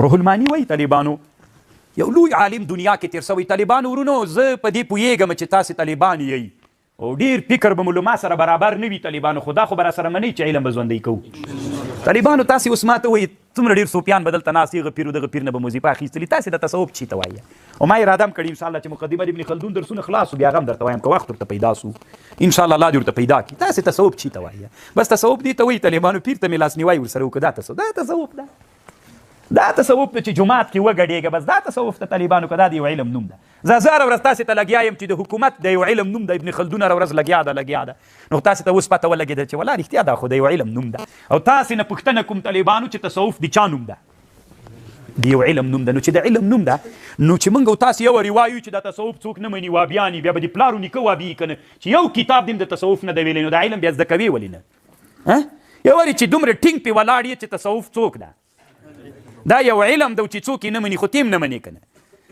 روح المانی وایي طالبانو یو لوی عالم دنیا کې تیر سوی. طالبانو ورونو زه په دې پوهېږم چې تاسې طالبان یئ او ډېر فکر به مو له ما سره برابر نه وي طالبانو، خو دا خو به راسره منئ چې علم به ژوندی کوو. طالبانو تاسې اوس ما ته وایي څومره ډېر صوفیان به دلته ناست هغه پیر و دغه پیر نه به وظیفه اخیستلي. تاسې د تصوف چي ته وایه او ما اراده هم کړې انشاءالله چې مقدمه د ابن خلدون درسونه خلاص بیا هغه هم درته وایم که وخت ورته پیدا سو انشاءالله الله دې ورته پیدا کړي. تاسې تصوف چي ته وایه بس تصوف دې ته وایي طالبانو پیر ته مې لاسنیوی ورسره وکړه. دا تصوف ده، دا تصوف ته چې جومات کې وګډېږه بس دا تصوف ته طالبانو که دا د یو علم نوم ده. زه هره ورځ تاسې ته لګیا یم چې د حکومت د یو علم نوم د ابن خلدون هره ورځ لګیا ده نو تاسې ته اوس پته ولګېده چې والله رښتیا دا خو د یو علم نوم ده. او تاسې نه پوښتنه کوم طالبانو چې تصوف د چا نوم ده؟ د یو علم نوم ده. نو چې د علم نوم ده نو چې موږ او تاسې یو وایو چې دا تصوف څوک نه مني وابیان بیا به د پلارو نیکه وابي که نه چې یو کتاب دې د تصوف نه ده ویلی نو د علم بیا زده کوې ولې نه؟ یو وارې چې دومره ټینګ پې ولاړ یې چې تصوف څوک ده؟ دا یو علم ده چې څوک یې نه مني خو تیم نه منې که نه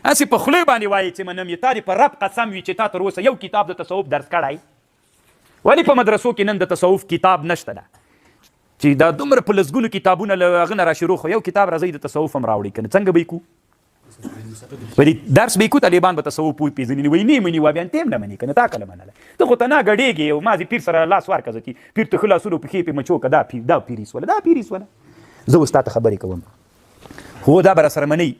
هسې په خولې باندې وایي چې منم یې تا دې په رب قسم وي چې تا تر اوسه یو کتاب د تصوف درس کړی. ولې په مدرسو کې نن د تصوف کتاب نشته ده چې دا دومره په لسګونو کتابونه له هغه نه راشروع خو یو کتاب راځئ د تصوف هم راوړئ که نه څنګه به یې کوو؟ په دې درس به یې کوو طالبان به تصوف وپېژني وایي نه مني وابیان ته هم نه مني که نه تا کله منله ته خو ته نه ګډېږې او مازې پیر سره لاس ورکړه زه پیر ته ښه لاسونو پښې پې مچوکه دا پیر یې سوله دا پیر یې سوله. زه اوس تا ته خبرې کوم هو دا به راسره منئ.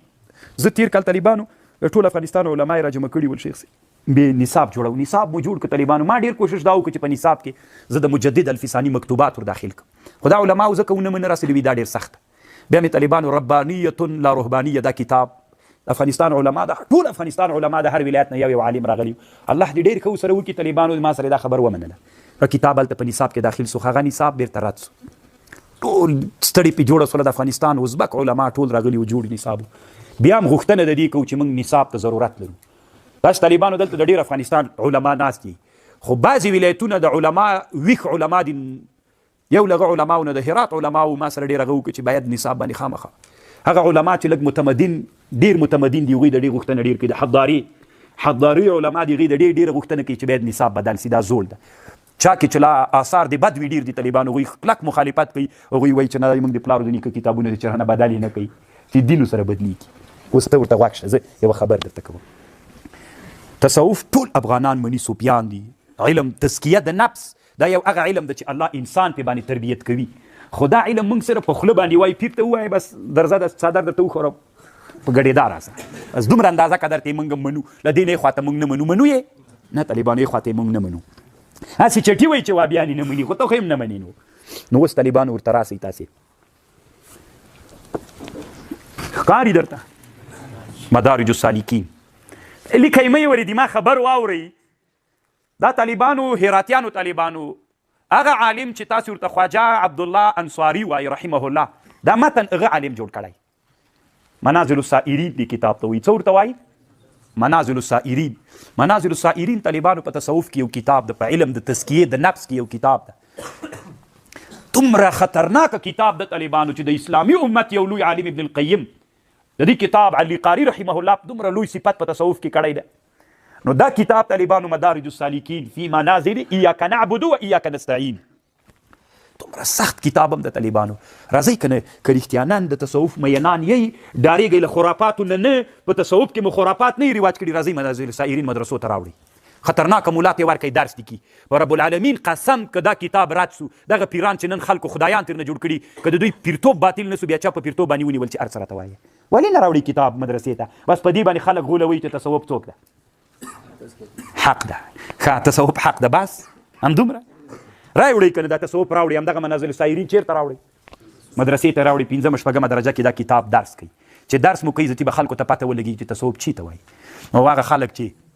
زه تېر کال طالبانو ټول افغانستان علما یې راجمع کړي ول شیخ بې نصاب جوړو. نصاب مو جوړ کړ طالبانو. ما ډېر کوشش دا وکړو چې په نصاب کې زه د مجدد الفساني مکتوبات ور داخل کړم خو دا علماو ځکه ونه منه راسلي وي دا ډېر سخت. بیا مې طالبانو ربانیة لا رهبانیة دا کتاب افغانستان علما دا ټول افغانستان علما د هر ولایت نه یو عالم راغلی الله دې ډېر ښه سره وکړي. طالبانو ما سره دا خبر ومنله کتاب هلته په نصاب کې داخل سو. هغه نصاب بېرته رد سو. ټول ستړي پې جوړه سوله د افغانستان ازبک علما ټول راغلي و جوړ نصاب. بیا هم غوښتنه د دې کوو چې موږ نصاب ته ضرورت لرو. داسې طالبانو دلته د ډېر افغانستان علما ناست دي خو بعضې ولایتونه د علما ویښ علما دي. یو له هغه علماو نه د هرات علماو ما سره ډېر هغه وکړه چې باید نصاب باندې خامخا هغه علما چې لږ متمدن ډېر متمدن دي هغوی د ډېر غوښتنه ډېر کوي. د حضاري علما دي هغوی د ډېره غوښتنه کوي چې باید نصاب بدل سي. دا زوړ ده چا کې چې لا آثار د بد وي ډېر دي طالبانو هغوی کلک مخالفت کوي. هغوی وایي چې نه موږ د پلارو د نیکه کتابونه دي چې رانه بدل یې نه کوي چې دینو سره بدلېږي. اوس ته ورته غوږ شه زه یوه خبر درته کوم. تصوف ټول افغانان مني صوفیان دي. علم تزکیه د نفس دا یو هغه علم ده چې الله انسان پې باندې تربیت کوي خو دا علم موږ سره په خوله باندې وایي پیر ته ووایه بس درځه د څادر درته وښورم په ګډېدا راسه بس دومره اندازه قدر ته یې موږ هم منو. له دې نه یې خواته موږ نه منو یې نه طالبانو یې خواته یې موږ نه منو. هسې چټي وایي چې وابیان یې نه مني خو ته خو یې هم نه منې نو اوس طالبانو ورته راسئ تاسې ښکاري درته مدارج السالکین لیکئ مه یې ورې دما خبر واورئ. دا طالبانو هراتیانو طالبانو هغه عالم چې تاسو ورته خواجه عبدالله انصاري وایي رحمه الله دا متن هغه عالم جوړ کړی. منازل السائرین دې کتاب ته وایي. څه ورته وایي؟ منازل السائرین. منازل السائرین طالبانو په تصوف کې یو کتاب ده په علم د تزکیې د نفس کې یو کتاب ده. دومره خطرناکه کتاب د طالبانو چې د اسلامي امت یو لوی عالم ابن القیم د دې کتاب علي قاري رحمه الله دومره لوی صفت په تصوف کې کړی ده. نو دا کتاب طالبانو مدارج السالکین فی منازل ایاک نعبد و ایاک نستعین دومره سخت کتاب هم د طالبانو. راځئ که نه که رښتیا نن د تصوف مینان یئ ډارېږئ له خرافاتو نه په تصوف کې مو خرافات نه یې رواج کړي راځئ منازل السائرین مدرسو ته راوړئ. خطرناکه مولا ته یې ورکئ درس دي کي په رب العالمین قسم که دا کتاب رد سو دغه پیران چې نن خلکو خدایان ترنه جوړ کړي که د دوی پیرتوب باطل نه سو بیا چا په پیرتوب باندې ونیول چې هر څه راته وایه ولې نه راوړئ کتاب مدرسې ته بس په دې باندې خلک غولوئ چې تصوف څوک ده حق ده. ښه تصوف حق ده بس همدومره راوړئ که نه دا تصوف راوړئ همدغه منازل السائرین چېرته راوړئ مدرسې ته راوړئ 5مه 6مه درجه کې دا کتاب درس کوي چې درس مو کوي ځتي به خلکو ته پته ولګي چې تصوف چی ته وایي. نو هغه خلک چې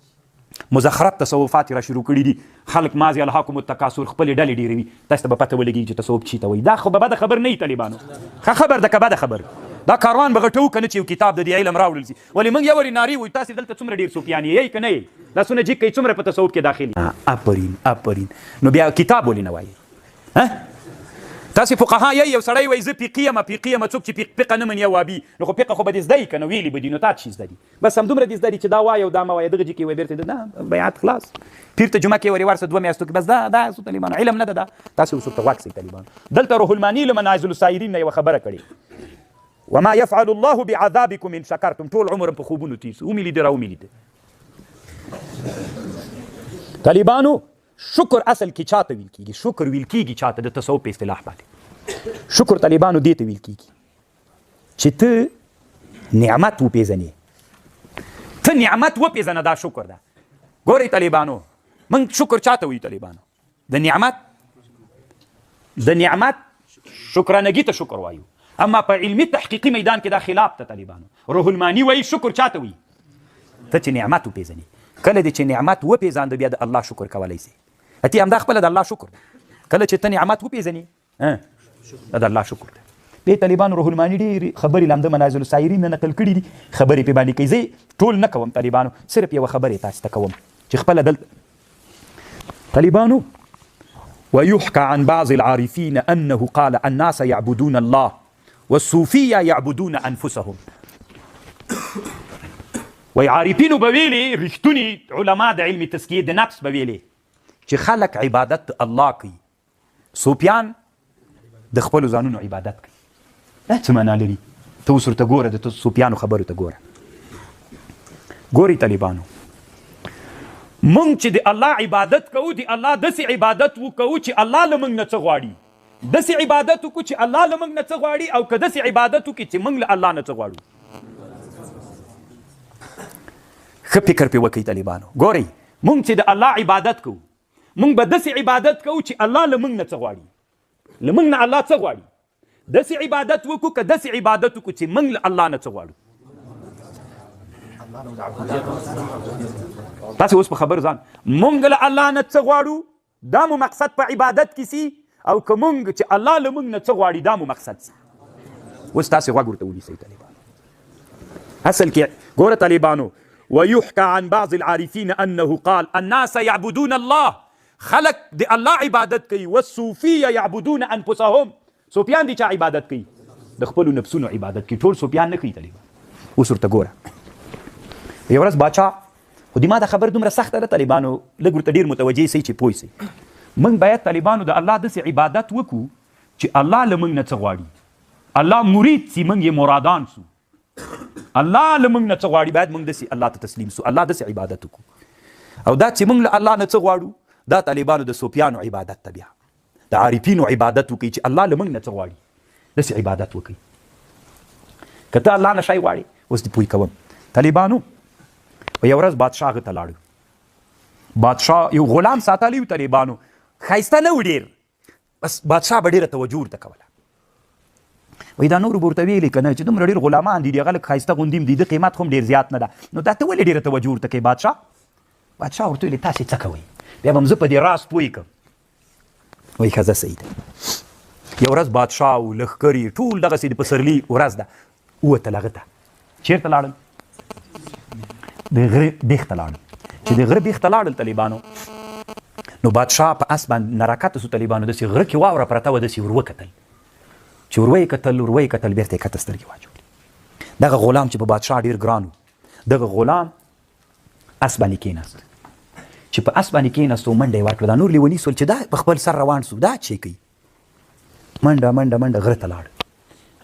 مزخرف تصوفات را شروع کړي دي خلک ماضي الهاکم التکاثر خپلې ډلې ډېروي تاسو ته به پته ولګي چې تصوف چی ته وایي. دا خو به بده خبر نه وي طالبانو ښه خبر ده که بده خبر دا کاروان به غټو که نه چې یو کتاب د دې علم راوړل سي. ولې موږ یو ورې نارې وایو تاسې دلته څومره ډېر صوفیان یې که نه یې لاسونه جګ کوئ څومره په تصوف کې داخل آفرین آفرین. نو بیا کتاب ولې نه وایي؟ تاسې فقها یې یو سړی وایي زه فقي یم فقي یم څوک چې فقه نه مني وابي نو خو فقه خو به دې زده یي که نه ویلي به دي نو تا څه زده دي بس همدومره دې زده دي چې دا وایه او دا مه وایه دغه جې کې وایي بېرته نه بیعت خلاص پیر ته جمعه کې ورې ورسه 2 میاشتو کې بس دا سو طالبانو علم نه ده دا تاسې اوس ورته غوږ سئ طالبانو. دلته روح الماني له منازل السائرین نه یوه خبره کړې وما يفعل الله بعذابكم ان شكرتم. ټول عمر په خوبونو تیر سو، ومې لیدې راومې لیدې. طالبانو شکر اصل کې چاته ویل کېږي؟ شکر ویل کېږي چاته د تصوف په اصطلاح باندې. شکر طالبانو دې ته ویل کېږي چې ته نعمت وپېژنې، ته نعمت وپېژنه، دا شکر ده. ګورئ طالبانو موږ شکر چاته وایو؟ طالبانو د نعمت شکرانګي ته شکر وایو. اما په علمي تحقیقي میدان کې دا خلاف ته طالبانو. روح المانی وایي شکر چاته وایي؟ ته چې نعمت وپېژنې. کله دې چې نعمت وپېژاندې بیا د الله شکر کولی سي. اتې همدا خپله د الله شکر. کله چې ته نعمت وپېژنې دا د الله شکر ده. دې طالبانو روح المانی ډېرې خبرې لامده منازل السایرین نه نقل کړي دي، خبرې پې باندې کوي. زه ټول نه کوم طالبانو، صرف یوه خبرې تاسو ته کوم چې خپله دلته طالبانو. ويحكى عن بعض العارفين أنه قال الناس يعبدون الله والصوفية يعبدون أنفسهم. وی عارفینو به ویلې، رښتوني علما د علم تزکیې د نفس به ویلې چې خلک عبادت الله کوي، صوفیان د خپلو ځانونو عبادت کوي. دا څه معنا لري؟ ته اوس ورته ګوره، د صوفیانو خبرو ته ګوره. ګورئ طالبانو مونږ چې د الله عبادت کوو، د الله داسې عبادت وکوو چې الله له مونږ نه څه غواړي، داسې عبادت وکړو چې الله له مونږ نه څه غواړي، او که داسې عبادت وکړي چې مونږ له الله نه څه غواړو. ښه فکر پې وکړئ طالبانو. ګورئ مونږ چې د الله عبادت کوو، مونږ به داسې عبادت کوو چې الله له مونږ نه څه غواړي، له مونږ نه الله څه غواړي. داسې عبادت وکړو که داسې عبادت وکړو چې مونږ له الله نه څه غواړو. تاسې اوس په خبر ځان مونږ له الله نه څه غواړو دا مو مقصد په عبادت کې سي، او که مونږ چې الله له مونږ نه څه غواړي دا مو مقصد سي. اوس تاسې غوږ ورته ونیسئ طالبانو. اصل کې ګوره طالبانو ويحكى عن بعض العارفين أنه قال الناس يعبدون الله، خلق د الله عبادت کوي، والصوفية يعبدون أنفسهم، صوفیان دي چا عبادت کوي؟ د خپلو نفسونو عبادت کوي. ټول صوفیان نه کوي طالبان. اوس ورته ګوره یو ورځ باچا، خو د ما دا خبر دومره سخته ده طالبانو، لږ ورته ډېر متوجه سئ چې پوه سئ. موږ باید طالبانو د الله داسې عبادت وکړو چې الله له موږ نه څه غواړي، الله مرید سي، موږ یې مرادان سو. الله له موږ نه څه غواړي باید موږ داسې الله ته تسلیم سو، الله داسې عبادت وکړو. او دا چې موږ له الله نه څه غواړو دا طالبانو د صوفیانو عبادت ته بیا د عارفینو عبادت وکړي چې الله له موږ نه څه غواړي، داسې عبادت وکړي. که ته الله نه شی غواړې، اوس دې پوه کوم طالبانو. په یو ورځ بادشاه هغه ته لاړو. بادشاه یو غلام ساتلی و طالبانو، ښایسته نه و ډېر، بس بادشاه به ډېره توجه ورته کوله. وایي دا نورو به ورته ویلې که نه چې دومره ډېر غلامان دي، هغه لږ ښایسته غوندې هم دي، د قیمت خو هم ډېر زیات نه ده، نو دا ته ولې ډېره توجه ورته کوې بادشاه؟ بادشاه ورته ویلې تاسې څه کوئ؟ بیا به هم زه په دې راز پوه کړم. وایي ښه صحیح ده. یو ورځ بادشاه و لښکر یې ټول دغسې د پسرلي ورځ ده ووتل هغه ته. چېرته لاړل؟ د غره بیخ ته لاړل. چې د غره بیخ ته لاړل طالبانو، نو بادشاه په اس باندې نه راکته سو طالبانو، داسې غره کې واوره پرته وه، داسې ور وکتل. چې ور ویې کتل بېرته یې کته سترګې واچولې. دغه غلام چې په بادشاه ډېر ګران و، دغه غلام اس باندې کېناست. چې په اس باندې کېناست او منډه یې ورکړه. دا نور لیوني سول چې دا په خپل سر روان سو، دا چې کوي منډه منډه منډه غره ته لاړ.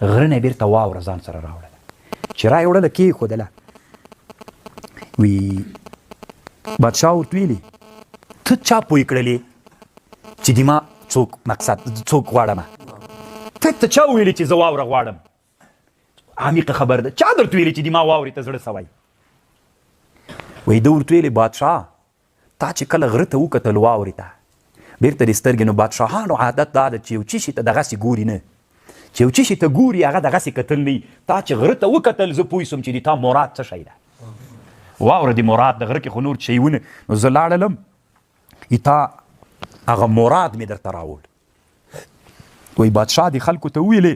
غره نه یې بېرته واوره ځان سره راوړله. چې را یې وړله کېښودله. وی بادشاه ورته ویلې ته چا پوه کړلې چې د ما څوک مقصد څوک غواړم؟ ته چا ویلې چې زه واوره غواړم؟ عمیقه خبر ده. چا درته ویلې چې د ما واورې ته زړه سوی؟ وایي ده ورته ویلې بادشاه تا چې کله غره ته وکتل واورې ته بېرته دې سترګې، نو بادشاهانو عادت دا ده چې یو چیشي ته دغسې ګوري نه، چې یو چیشي ته ګوري هغه دغسې کتل نه وي. تا چې غره ته وکتل زه پوه سوم چې د تا مراد څه شی ده. واوره د مراد د غره کې خو نور شیونه، نو زه لاړلم تا هغه مراد مې درته راوړ. وایي بادشاه دې خلکو ته وویلې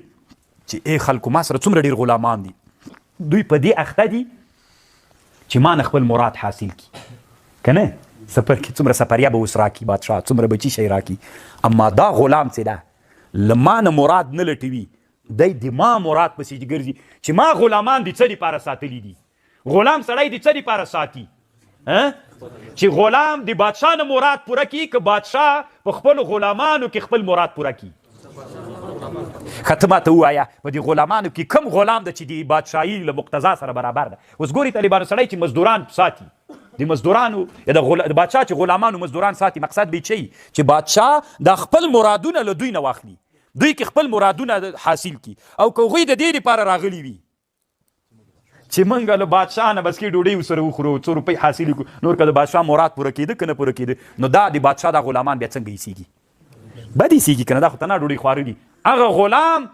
چې ای خلکو ما سره څومره ډېر غلامان دي، دوی په دې اخته دي چې ما نه خپل مراد حاصل کړي، که نه سفر کې څومره سفریه به اوس راکړي بادشاه، څومره به چی شی راکړي. اما دا غلام چې ده له ما نه مراد نه لټوي، دی د ما مراد پسې ګرځي چې ما غلامان دي څه دپاره ساتلي دي. غلام سړی د څه دپاره ساتي؟ چې غلام د بادشاه نه مراد پوره کړي، که بادشاه په خپلو غلامانو کې خپل مراد پوره کړي. ښه ته ماته ووایه په دې غلامانو کې کوم غلام ده چې د بادشاهي له مقتضا سره برابر ده؟ اوس ګوري طالبانو سړی چې مزدوران ساتي، د مزدورانو یا د بادشاه چې غلامانو مزدوران ساتي، مقصد به چی چې بادشاه د خپل مرادونه له دوی نه واخلي، دوی کې خپل مرادونه حاصل کی، او که هغوی د دې لپاره راغلي وي چې موږ له بادشاه نه بس کې ډوډۍ ورسره وخورو، 100 روپۍ حاصل کړو، نور که د بادشاه مراد پوره کېده که نه پوره کېده، نو دا د بادشاه دا غلامان بیا څنګه ایسېږي؟ بد ایسېږي که نه؟ دا خو تنها ډوډۍ خواره دي. هغه غلام